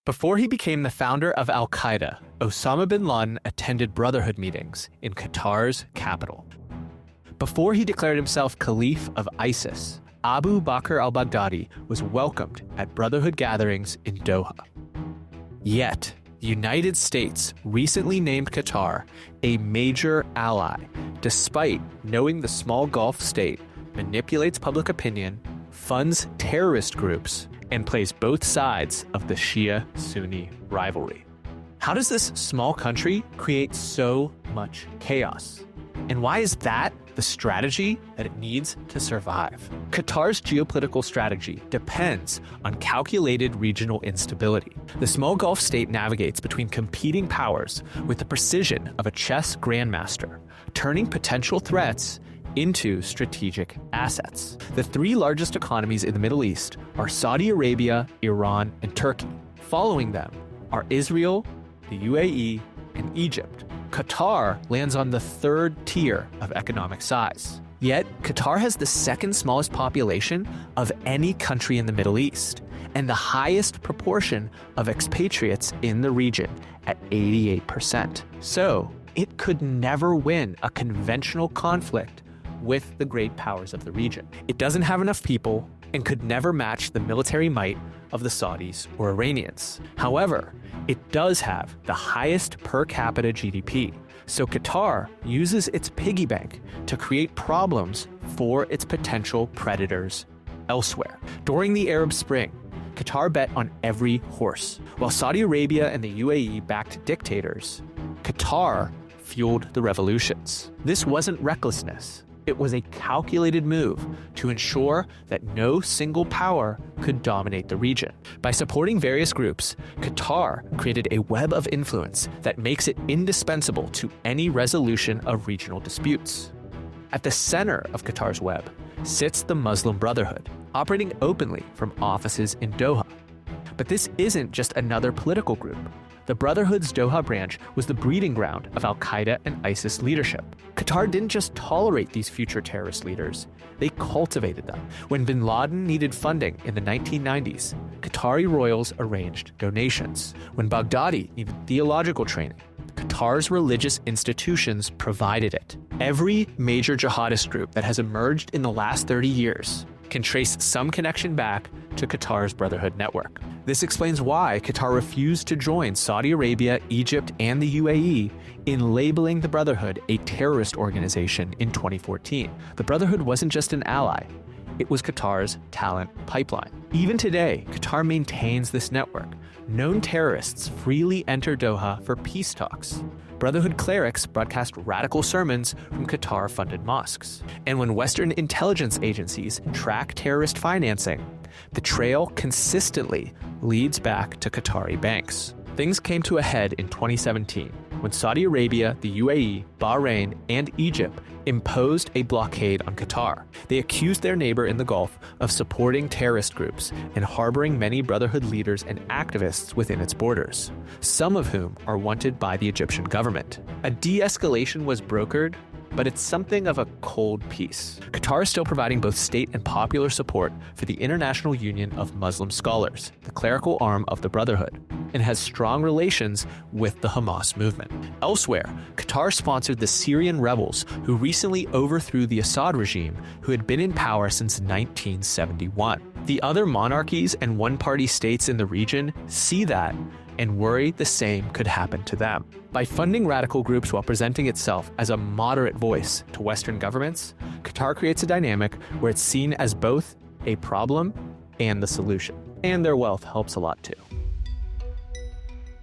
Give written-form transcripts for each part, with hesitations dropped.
Before he became the founder of al-Qaeda, Osama bin Laden attended Brotherhood meetings in Qatar's capital. Before he declared himself Caliph of ISIS, Abu Bakr al-Baghdadi was welcomed at Brotherhood gatherings in Doha. Yet, the United States recently named Qatar a major ally, despite knowing the small Gulf state manipulates public opinion, funds terrorist groups, and plays both sides of the Shia-Sunni rivalry. How does this small country create so much chaos? And why is that the strategy that it needs to survive? Qatar's geopolitical strategy depends on calculated regional instability. The small Gulf state navigates between competing powers with the precision of a chess grandmaster, turning potential threats into strategic assets. The three largest economies in the Middle East are Saudi Arabia, Iran, and Turkey. Following them are Israel, the UAE, and Egypt. Qatar lands on the third tier of economic size. Yet, Qatar has the second smallest population of any country in the Middle East, and the highest proportion of expatriates in the region at 88%. So, it could never win a conventional conflict with the great powers of the region. It doesn't have enough people and could never match the military might of the Saudis or Iranians. However, it does have the highest per capita GDP, so Qatar uses its piggy bank to create problems for its potential predators elsewhere. During the Arab Spring, Qatar bet on every horse. While Saudi Arabia and the UAE backed dictators, Qatar fueled the revolutions. This wasn't recklessness. It was a calculated move to ensure that no single power could dominate the region. By supporting various groups, Qatar created a web of influence that makes it indispensable to any resolution of regional disputes. At the center of Qatar's web sits the Muslim Brotherhood, operating openly from offices in Doha. But this isn't just another political group. The Brotherhood's Doha branch was the breeding ground of al-Qaeda and ISIS leadership. Qatar didn't just tolerate these future terrorist leaders, they cultivated them. When bin Laden needed funding in the 1990s, Qatari royals arranged donations. When Baghdadi needed theological training, Qatar's religious institutions provided it. Every major jihadist group that has emerged in the last 30 years can trace some connection back to Qatar's Brotherhood network. This explains why Qatar refused to join Saudi Arabia, Egypt, and the UAE in labeling the Brotherhood a terrorist organization in 2014. The Brotherhood wasn't just an ally, it was Qatar's talent pipeline. Even today, Qatar maintains this network. Known terrorists freely enter Doha for peace talks. Brotherhood clerics broadcast radical sermons from Qatar-funded mosques. And when Western intelligence agencies track terrorist financing, the trail consistently leads back to Qatari banks. Things came to a head in 2017 when Saudi Arabia, the UAE, Bahrain, and Egypt imposed a blockade on Qatar. They accused their neighbor in the Gulf of supporting terrorist groups and harboring many Brotherhood leaders and activists within its borders, some of whom are wanted by the Egyptian government. A de-escalation was brokered, but it's something of a cold peace. Qatar is still providing both state and popular support for the International Union of Muslim Scholars, the clerical arm of the Brotherhood, and has strong relations with the Hamas movement. Elsewhere, Qatar sponsored the Syrian rebels who recently overthrew the Assad regime, who had been in power since 1971. The other monarchies and one-party states in the region see that and worry the same could happen to them. By funding radical groups while presenting itself as a moderate voice to Western governments, Qatar creates a dynamic where it's seen as both a problem and the solution. And their wealth helps a lot too.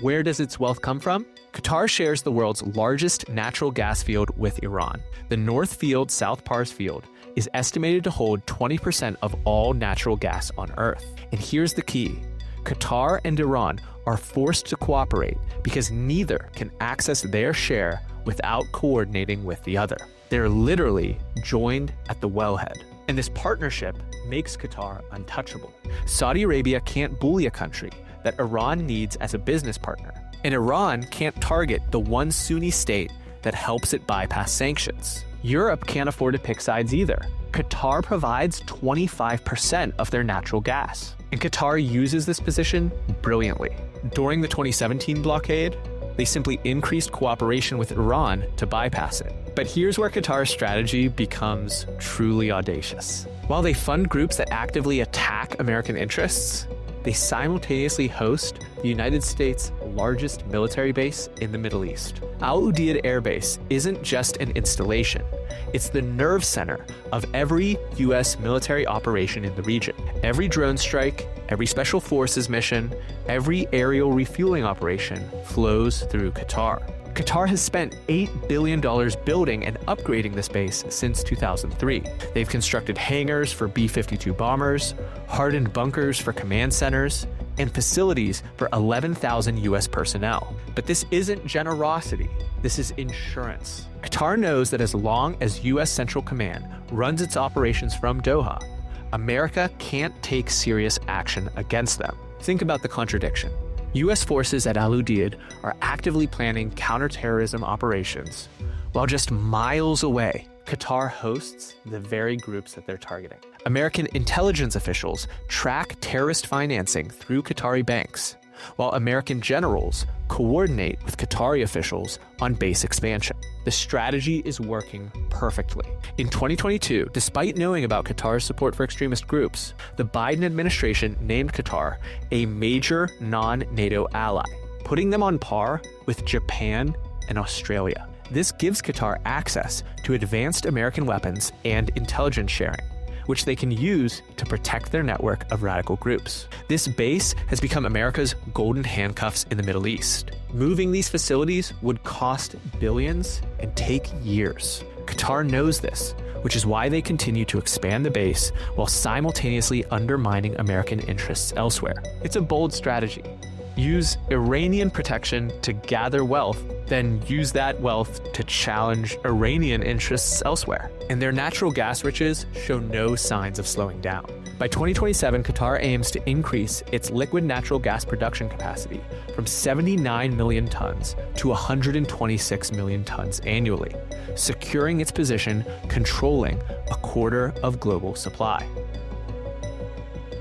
Where does its wealth come from? Qatar shares the world's largest natural gas field with Iran. The North Field South Pars field is estimated to hold 20% of all natural gas on Earth. And here's the key. Qatar and Iran are forced to cooperate because neither can access their share without coordinating with the other. They're literally joined at the wellhead. And this partnership makes Qatar untouchable. Saudi Arabia can't bully a country that Iran needs as a business partner. And Iran can't target the one Sunni state that helps it bypass sanctions. Europe can't afford to pick sides either. Qatar provides 25% of their natural gas. And Qatar uses this position brilliantly. During the 2017 blockade, they simply increased cooperation with Iran to bypass it. But here's where Qatar's strategy becomes truly audacious. While they fund groups that actively attack American interests, they simultaneously host the United States' largest military base in the Middle East. Al Udeid Air Base isn't just an installation. It's the nerve center of every U.S. military operation in the region. Every drone strike, every special forces mission, every aerial refueling operation flows through Qatar. Qatar has spent $8 billion building and upgrading this base since 2003. They've constructed hangars for B-52 bombers, hardened bunkers for command centers, and facilities for 11,000 U.S. personnel. But this isn't generosity, this is insurance. Qatar knows that as long as U.S. Central Command runs its operations from Doha, America can't take serious action against them. Think about the contradiction. U.S. forces at Al Udeid are actively planning counterterrorism operations, while just miles away, Qatar hosts the very groups that they're targeting. American intelligence officials track terrorist financing through Qatari banks, while American generals coordinate with Qatari officials on base expansion. The strategy is working perfectly. In 2022, despite knowing about Qatar's support for extremist groups, the Biden administration named Qatar a major non-NATO ally, putting them on par with Japan and Australia. This gives Qatar access to advanced American weapons and intelligence sharing, which they can use to protect their network of radical groups. This base has become America's golden handcuffs in the Middle East. Moving these facilities would cost billions and take years. Qatar knows this, which is why they continue to expand the base while simultaneously undermining American interests elsewhere. It's a bold strategy. Use Iranian protection to gather wealth, then use that wealth to challenge Iranian interests elsewhere. And their natural gas riches show no signs of slowing down. By 2027, Qatar aims to increase its liquid natural gas production capacity from 79 million tons to 126 million tons annually, securing its position controlling a quarter of global supply.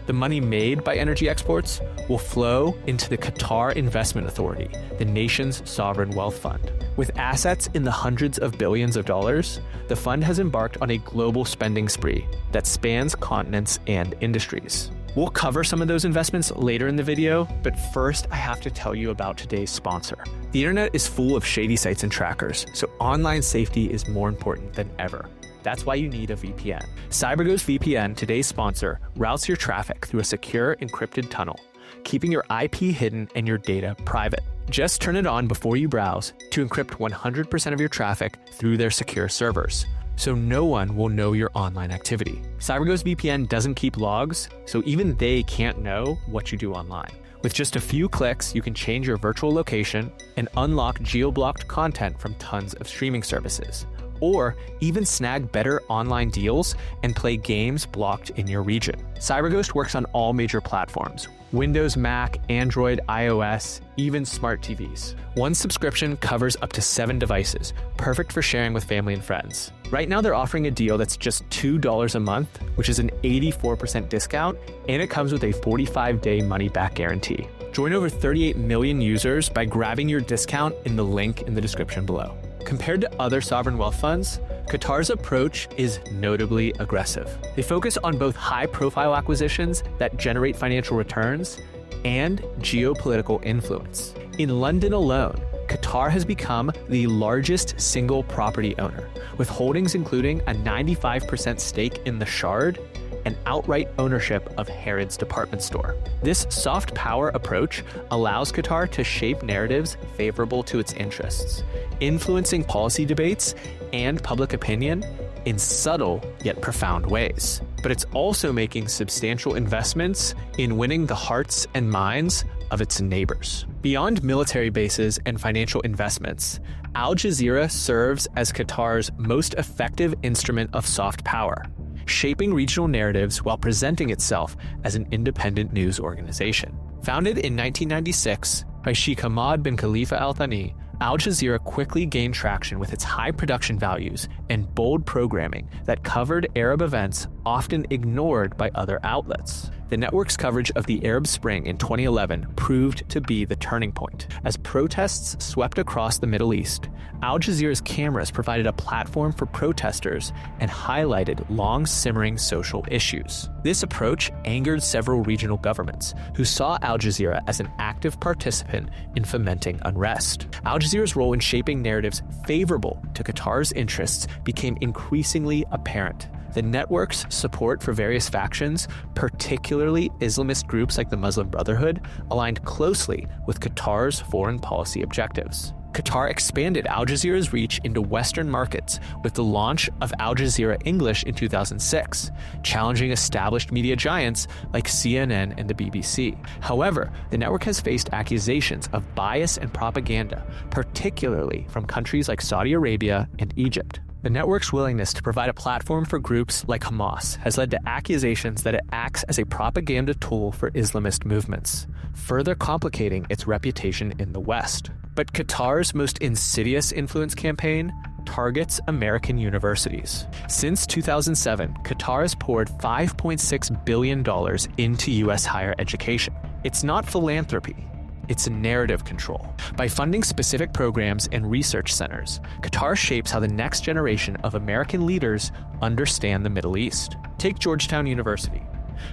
The money made by energy exports will flow into the Qatar Investment Authority, the nation's sovereign wealth fund. With assets in the hundreds of billions of dollars, the fund has embarked on a global spending spree that spans continents and industries. We'll cover some of those investments later in the video, but first I have to tell you about today's sponsor. The internet is full of shady sites and trackers, so online safety is more important than ever. That's why you need a VPN. CyberGhost VPN, today's sponsor, routes your traffic through a secure encrypted tunnel, keeping your IP hidden and your data private. Just turn it on before you browse to encrypt 100% of your traffic through their secure servers, so no one will know your online activity. CyberGhost VPN doesn't keep logs, so even they can't know what you do online. With just a few clicks, you can change your virtual location and unlock geo-blocked content from tons of streaming services, or even snag better online deals and play games blocked in your region. CyberGhost works on all major platforms: Windows, Mac, Android, iOS, even smart TVs. One subscription covers up to 7 devices, perfect for sharing with family and friends. Right now they're offering a deal that's just $2 a month, which is an 84% discount, and it comes with a 45-day money-back guarantee. Join over 38 million users by grabbing your discount in the link in the description below. Compared to other sovereign wealth funds, Qatar's approach is notably aggressive. They focus on both high-profile acquisitions that generate financial returns and geopolitical influence. In London alone, Qatar has become the largest single property owner, with holdings including a 95% stake in the Shard and outright ownership of Harrods department store. This soft power approach allows Qatar to shape narratives favorable to its interests, influencing policy debates and public opinion in subtle yet profound ways. But it's also making substantial investments in winning the hearts and minds of its neighbors. Beyond military bases and financial investments, Al Jazeera serves as Qatar's most effective instrument of soft power, shaping regional narratives while presenting itself as an independent news organization. Founded in 1996 by Sheikh Hamad bin Khalifa Al Thani, Al Jazeera quickly gained traction with its high production values and bold programming that covered Arab events often ignored by other outlets. The network's coverage of the Arab Spring in 2011 proved to be the turning point. As protests swept across the Middle East, Al Jazeera's cameras provided a platform for protesters and highlighted long-simmering social issues. This approach angered several regional governments, who saw Al Jazeera as an active participant in fomenting unrest. Al Jazeera's role in shaping narratives favorable to Qatar's interests became increasingly apparent. The network's support for various factions, particularly Islamist groups like the Muslim Brotherhood, aligned closely with Qatar's foreign policy objectives. Qatar expanded Al Jazeera's reach into Western markets with the launch of Al Jazeera English in 2006, challenging established media giants like CNN and the BBC. However, the network has faced accusations of bias and propaganda, particularly from countries like Saudi Arabia and Egypt. The network's willingness to provide a platform for groups like Hamas has led to accusations that it acts as a propaganda tool for Islamist movements, further complicating its reputation in the West. But Qatar's most insidious influence campaign targets American universities. Since 2007, Qatar has poured $5.6 billion into U.S. higher education. It's not philanthropy. It's narrative control. By funding specific programs and research centers, Qatar shapes how the next generation of American leaders understand the Middle East. Take Georgetown University.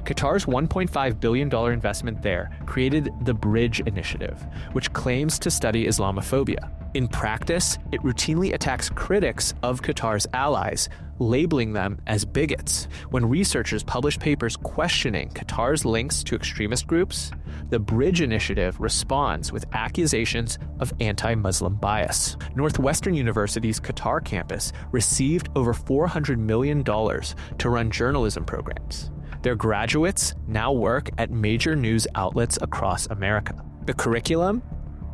Qatar's $1.5 billion investment there created the Bridge Initiative, which claims to study Islamophobia. In practice, it routinely attacks critics of Qatar's allies, labeling them as bigots. When researchers publish papers questioning Qatar's links to extremist groups, the Bridge Initiative responds with accusations of anti-Muslim bias. Northwestern University's Qatar campus received over $400 million to run journalism programs. Their graduates now work at major news outlets across America. The curriculum?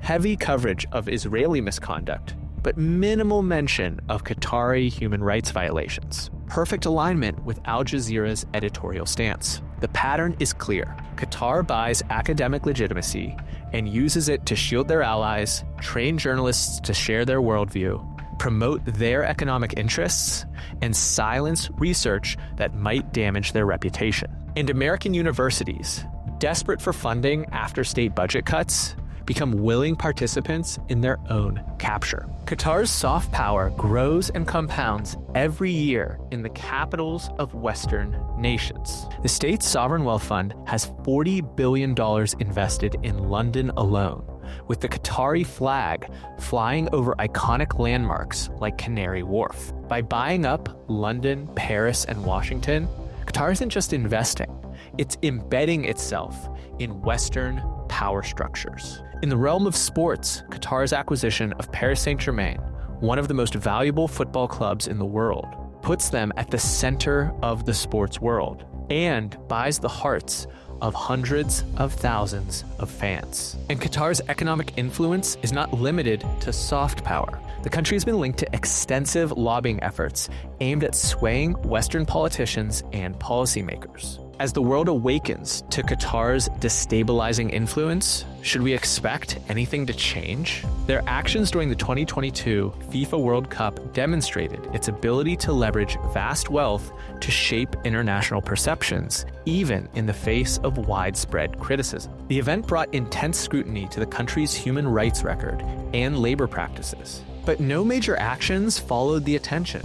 Heavy coverage of Israeli misconduct, but minimal mention of Qatari human rights violations. Perfect alignment with Al Jazeera's editorial stance. The pattern is clear. Qatar buys academic legitimacy and uses it to shield their allies, train journalists to share their worldview, promote their economic interests, and silence research that might damage their reputation. And American universities, desperate for funding after state budget cuts, become willing participants in their own capture. Qatar's soft power grows and compounds every year in the capitals of Western nations. The state's sovereign wealth fund has $40 billion invested in London alone, with the Qatari flag flying over iconic landmarks like Canary Wharf. By buying up London, Paris, and Washington, Qatar isn't just investing, it's embedding itself in Western power structures. In the realm of sports, Qatar's acquisition of Paris Saint-Germain, one of the most valuable football clubs in the world, puts them at the center of the sports world and buys the hearts of hundreds of thousands of fans. And Qatar's economic influence is not limited to soft power. The country has been linked to extensive lobbying efforts aimed at swaying Western politicians and policymakers. As the world awakens to Qatar's destabilizing influence, should we expect anything to change? Their actions during the 2022 FIFA World Cup demonstrated its ability to leverage vast wealth to shape international perceptions, even in the face of widespread criticism. The event brought intense scrutiny to the country's human rights record and labor practices. But no major actions followed the attention.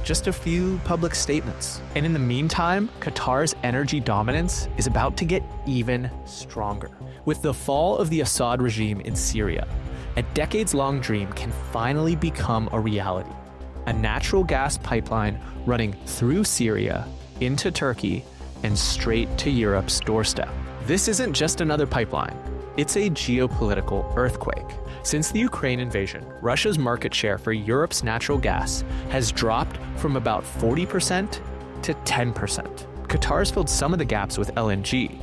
Just a few public statements. And in the meantime, Qatar's energy dominance is about to get even stronger. With the fall of the Assad regime in Syria, a decades-long dream can finally become a reality. A natural gas pipeline running through Syria, into Turkey, and straight to Europe's doorstep. This isn't just another pipeline. It's a geopolitical earthquake. Since the Ukraine invasion, Russia's market share for Europe's natural gas has dropped from about 40% to 10%. Qatar's filled some of the gaps with LNG,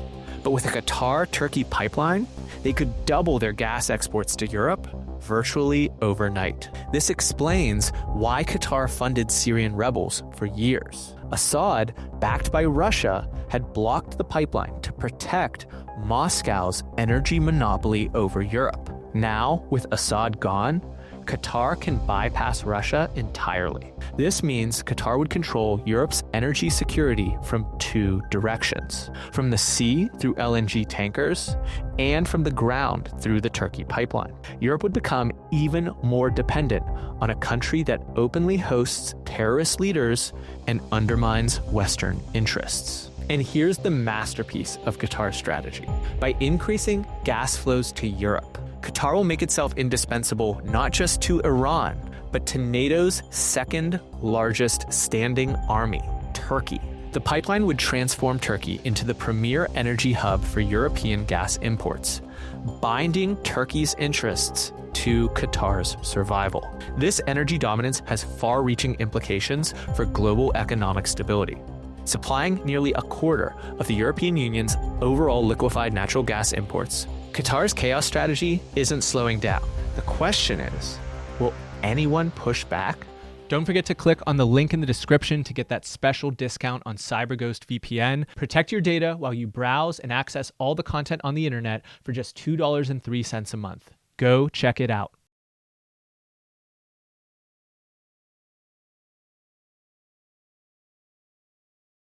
but with a Qatar-Turkey pipeline, they could double their gas exports to Europe virtually overnight. This explains why Qatar funded Syrian rebels for years. Assad, backed by Russia, had blocked the pipeline to protect Moscow's energy monopoly over Europe. Now, with Assad gone, Qatar can bypass Russia entirely. This means Qatar would control Europe's energy security from two directions: from the sea through LNG tankers, and from the ground through the Turkey pipeline. Europe would become even more dependent on a country that openly hosts terrorist leaders and undermines Western interests. And here's the masterpiece of Qatar's strategy. By increasing gas flows to Europe, Qatar will make itself indispensable not just to Iran, but to NATO's second largest standing army, Turkey. The pipeline would transform Turkey into the premier energy hub for European gas imports, binding Turkey's interests to Qatar's survival. This energy dominance has far-reaching implications for global economic stability. Supplying nearly a quarter of the European Union's overall liquefied natural gas imports, Qatar's chaos strategy isn't slowing down. The question is, will anyone push back? Don't forget to click on the link in the description to get that special discount on CyberGhost VPN. Protect your data while you browse and access all the content on the internet for just $2.03 a month. Go check it out.